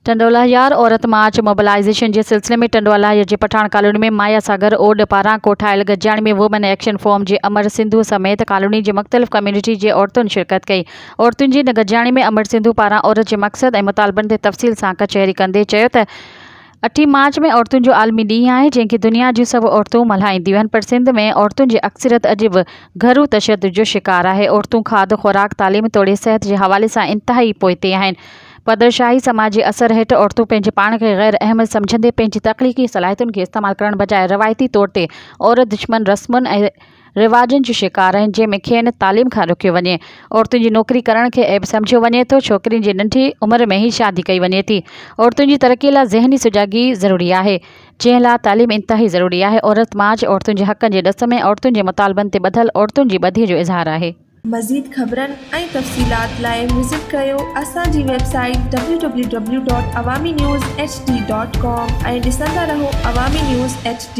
टंडोला यार औरत मार्च मोबिलाइजेशन के सिलसिले में टंडोला जे पठान कॉलोनी में माया सागर ओड पारां कोठायल गजाणी में वुमेन एक्शन फोरम के अमर सिंधु समेत कॉलोनी के मुख्तलिफ़ कम्युनिटी के औरतुन शिरकत कई। औरतुन जी गजाणी में अमर सिंधु पारां औरत के मकसद और मुतालबन ते तफ़सील से कचहरी कंदे चयो त 8 मार्च में औरतुन जो आलमी ॾींहुं है जैसे दुनिया जी सब औरतों मल्हाईंदियूं आहिनि, पर सिंध में औरतुन की अक्सरियत अॼु भी घरू तशद्दुद जो शिकार है। औरतूं खाद खुराक तालीम तोड़े सेहत के हवाले से इंतहाई पोइते आहिनि। पदरशाही समाज के असर हेठ औरतूं पंहिंजे पाण खे गैर अहमियत समझंदे पंहिंजी तख्लीकी सलाहियतुनि खे इस्तेमाल करण बजाय रवायती तौर ते औरत दुश्मन रस्मुनि ऐं रिवाजन जो शिकार आहिनि, जंहिंमें खेनि तालीम खां रुकियो वञे। औरतुनि जी नौकरी करण के ऐब समझियो वञे तो, छोकिरियुनि जी नंढी उम्र में ही शादी कई वञे थी। औरतुनि जी तरक्की लाइ ज़हनी सुजागी ज़रूरी है, जंहिं लाइ तालीम इंतहाई ज़रूरी है। औरत मार्च औरतुनि जे हक़नि जे ॾस में औरतुनि जे मुतालबनि ते ॿधल औरतुनि जी ॿधीअ जो इज़हार है। मज़ीद ख़बरनि ऐं तफ़सीलात लाइ विज़िट कयो असांजी वेबसाइट www.awamiNewsHD.com ऐं ॾिसंदा रहो अवामी न्यूज़ HD।